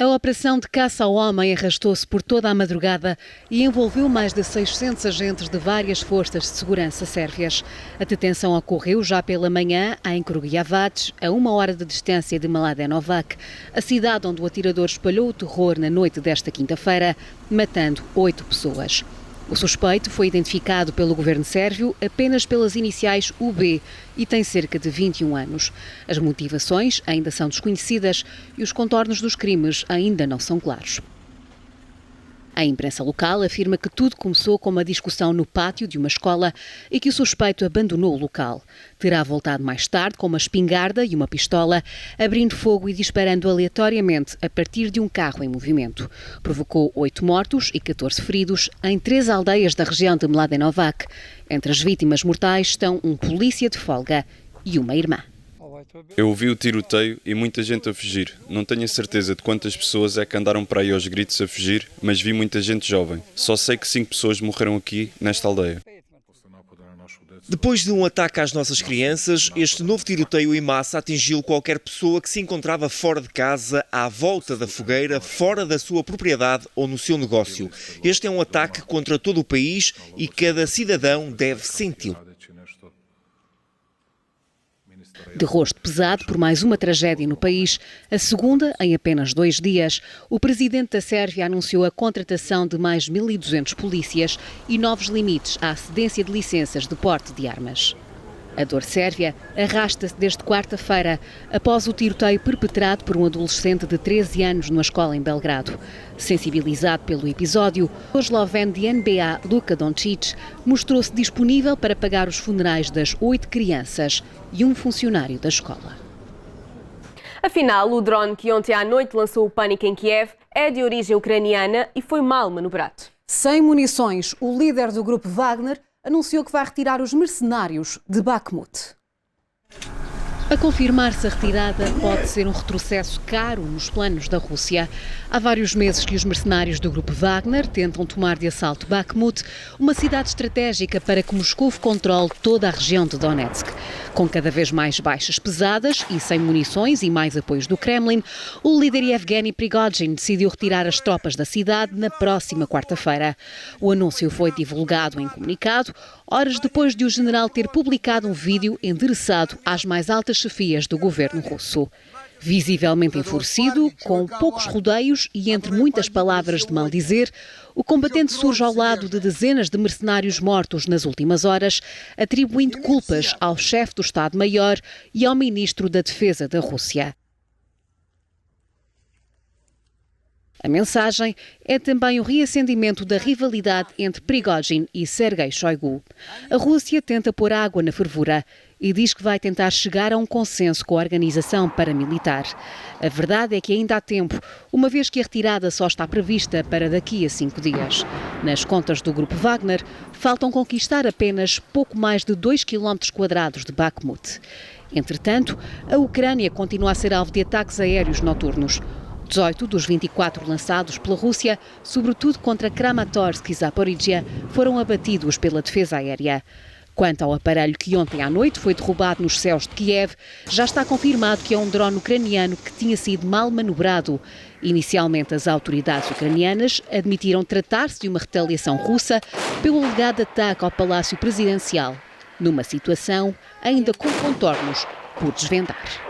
A operação de caça ao homem arrastou-se por toda a madrugada e envolveu mais de 600 agentes de várias forças de segurança sérvias. A detenção ocorreu já pela manhã em Krugujevac, a 1 hora de distância de Mladenovac, a cidade onde o atirador espalhou o terror na noite desta quinta-feira, matando 8 pessoas. O suspeito foi identificado pelo governo sérvio apenas pelas iniciais UB e tem cerca de 21 anos. As motivações ainda são desconhecidas e os contornos dos crimes ainda não são claros. A imprensa local afirma que tudo começou com uma discussão no pátio de uma escola e que o suspeito abandonou o local. Terá voltado mais tarde com uma espingarda e uma pistola, abrindo fogo e disparando aleatoriamente a partir de um carro em movimento. Provocou 8 mortos e 14 feridos em 3 aldeias da região de Mladenovac. Entre as vítimas mortais estão um polícia de folga e uma irmã. Eu ouvi o tiroteio e muita gente a fugir. Não tenho a certeza de quantas pessoas é que andaram para aí aos gritos a fugir, mas vi muita gente jovem. Só sei que 5 pessoas morreram aqui, nesta aldeia. Depois de um ataque às nossas crianças, este novo tiroteio em massa atingiu qualquer pessoa que se encontrava fora de casa, à volta da fogueira, fora da sua propriedade ou no seu negócio. Este é um ataque contra todo o país e cada cidadão deve senti-lo. De rosto pesado por mais uma tragédia no país, a segunda em apenas 2 dias, o presidente da Sérvia anunciou a contratação de mais 1.200 polícias e novos limites à cedência de licenças de porte de armas. A dor sérvia arrasta-se desde quarta-feira, após o tiroteio perpetrado por um adolescente de 13 anos numa escola em Belgrado. Sensibilizado pelo episódio, o esloveno de NBA, Luka Doncic, mostrou-se disponível para pagar os funerais das 8 crianças e um funcionário da escola. Afinal, o drone que ontem à noite lançou o pânico em Kiev é de origem ucraniana e foi mal manobrado. Sem munições, o líder do grupo Wagner anunciou que vai retirar os mercenários de Bakhmut. A confirmar-se a retirada pode ser um retrocesso caro nos planos da Rússia. Há vários meses que os mercenários do grupo Wagner tentam tomar de assalto Bakhmut, uma cidade estratégica para que Moscou controle toda a região de Donetsk. Com cada vez mais baixas pesadas e sem munições e mais apoios do Kremlin, o líder Yevgeny Prigozhin decidiu retirar as tropas da cidade na próxima quarta-feira. O anúncio foi divulgado em comunicado, horas depois de o general ter publicado um vídeo endereçado às mais altas chefias do governo russo. Visivelmente enfurecido, com poucos rodeios e entre muitas palavras de maldizer, o combatente surge ao lado de dezenas de mercenários mortos nas últimas horas, atribuindo culpas ao chefe do Estado-Maior e ao ministro da Defesa da Rússia. A mensagem é também o reacendimento da rivalidade entre Prigozhin e Sergei Shoigu. A Rússia tenta pôr água na fervura e diz que vai tentar chegar a um consenso com a organização paramilitar. A verdade é que ainda há tempo, uma vez que a retirada só está prevista para daqui a 5 dias. Nas contas do grupo Wagner, faltam conquistar apenas pouco mais de 2 km² de Bakhmut. Entretanto, a Ucrânia continua a ser alvo de ataques aéreos noturnos. 18 dos 24 lançados pela Rússia, sobretudo contra Kramatorsk e Zaporizhia, foram abatidos pela defesa aérea. Quanto ao aparelho que ontem à noite foi derrubado nos céus de Kiev, já está confirmado que é um drone ucraniano que tinha sido mal manobrado. Inicialmente, as autoridades ucranianas admitiram tratar-se de uma retaliação russa pelo alegado ataque ao Palácio Presidencial, numa situação ainda com contornos por desvendar.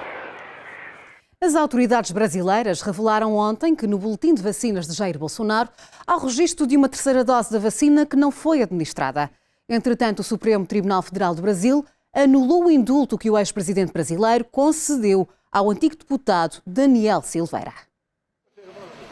As autoridades brasileiras revelaram ontem que no boletim de vacinas de Jair Bolsonaro há o registro de uma terceira dose da vacina que não foi administrada. Entretanto, o Supremo Tribunal Federal do Brasil anulou o indulto que o ex-presidente brasileiro concedeu ao antigo deputado Daniel Silveira.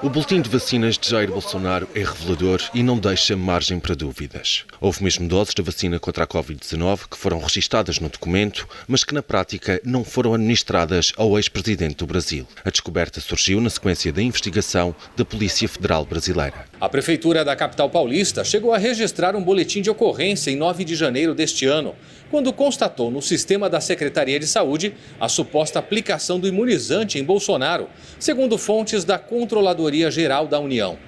O boletim de vacinas de Jair Bolsonaro é revelador e não deixa margem para dúvidas. Houve mesmo doses da vacina contra a Covid-19 que foram registadas no documento, mas que na prática não foram administradas ao ex-presidente do Brasil. A descoberta surgiu na sequência da investigação da Polícia Federal Brasileira. A Prefeitura da capital paulista chegou a registrar um boletim de ocorrência em 9 de janeiro deste ano, quando constatou no sistema da Secretaria de Saúde a suposta aplicação do imunizante em Bolsonaro, segundo fontes da Controladoria Geral da União.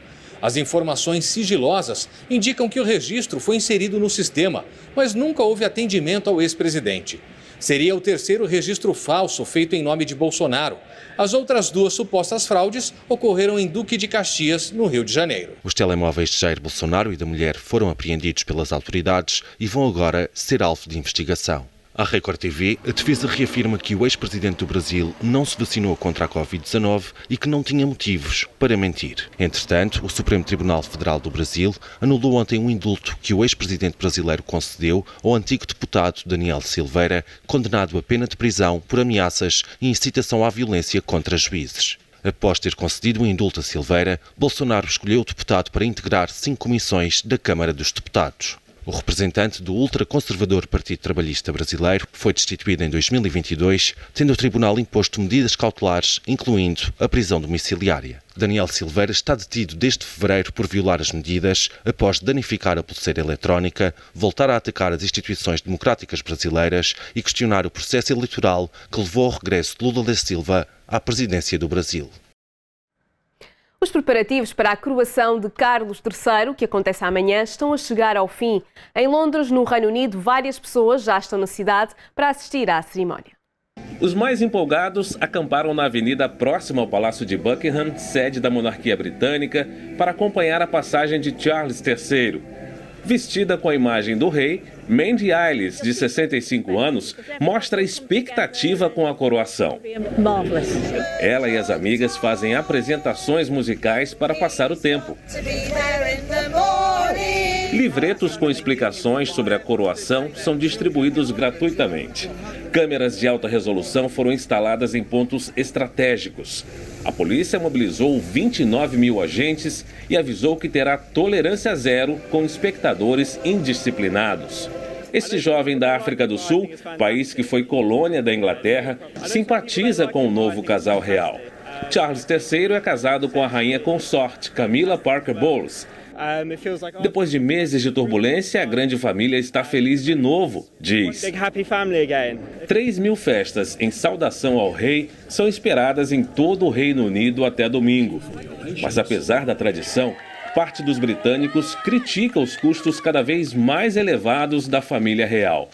As informações sigilosas indicam que o registro foi inserido no sistema, mas nunca houve atendimento ao ex-presidente. Seria o terceiro registro falso feito em nome de Bolsonaro. As outras 2 supostas fraudes ocorreram em Duque de Caxias, no Rio de Janeiro. Os telemóveis de Jair Bolsonaro e da mulher foram apreendidos pelas autoridades e vão agora ser alvo de investigação. À Record TV, a defesa reafirma que o ex-presidente do Brasil não se vacinou contra a Covid-19 e que não tinha motivos para mentir. Entretanto, o Supremo Tribunal Federal do Brasil anulou ontem um indulto que o ex-presidente brasileiro concedeu ao antigo deputado Daniel Silveira, condenado a pena de prisão por ameaças e incitação à violência contra juízes. Após ter concedido um indulto a Silveira, Bolsonaro escolheu o deputado para integrar 5 comissões da Câmara dos Deputados. O representante do ultraconservador Partido Trabalhista Brasileiro foi destituído em 2022, tendo o tribunal imposto medidas cautelares, incluindo a prisão domiciliária. Daniel Silveira está detido desde fevereiro por violar as medidas, após danificar a pulseira eletrónica, voltar a atacar as instituições democráticas brasileiras e questionar o processo eleitoral que levou ao regresso de Lula da Silva à presidência do Brasil. Os preparativos para a coroação de Carlos III, que acontece amanhã, estão a chegar ao fim. Em Londres, no Reino Unido, várias pessoas já estão na cidade para assistir à cerimónia. Os mais empolgados acamparam na avenida próxima ao Palácio de Buckingham, sede da monarquia britânica, para acompanhar a passagem de Charles III. Vestida com a imagem do rei, Mandy Eilish, de 65 anos, mostra expectativa com a coroação. Ela e as amigas fazem apresentações musicais para passar o tempo. Livretos com explicações sobre a coroação são distribuídos gratuitamente. Câmeras de alta resolução foram instaladas em pontos estratégicos. A polícia mobilizou 29 mil agentes e avisou que terá tolerância zero com espectadores indisciplinados. Este jovem da África do Sul, país que foi colônia da Inglaterra, simpatiza com o novo casal real. Charles III é casado com a rainha consorte, Camilla Parker Bowles. Depois de meses de turbulência, a grande família está feliz de novo, diz. 3.000 festas em saudação ao rei são esperadas em todo o Reino Unido até domingo. Mas apesar da tradição, parte dos britânicos critica os custos cada vez mais elevados da família real.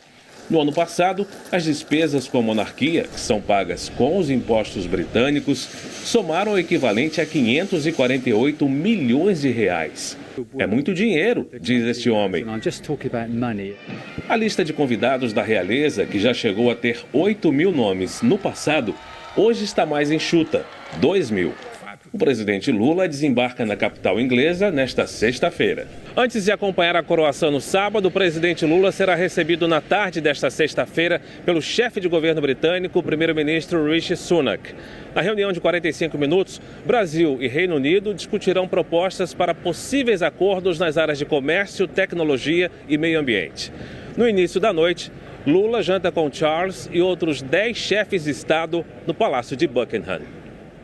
No ano passado, as despesas com a monarquia, que são pagas com os impostos britânicos, somaram o equivalente a 548 milhões de reais. É muito dinheiro, diz este homem. A lista de convidados da realeza, que já chegou a ter 8.000 nomes no passado, hoje está mais enxuta, 2.000. O presidente Lula desembarca na capital inglesa nesta sexta-feira. Antes de acompanhar a coroação no sábado, o presidente Lula será recebido na tarde desta sexta-feira pelo chefe de governo britânico, o primeiro-ministro Rishi Sunak. Na reunião de 45 minutos, Brasil e Reino Unido discutirão propostas para possíveis acordos nas áreas de comércio, tecnologia e meio ambiente. No início da noite, Lula janta com Charles e outros 10 chefes de Estado no Palácio de Buckingham.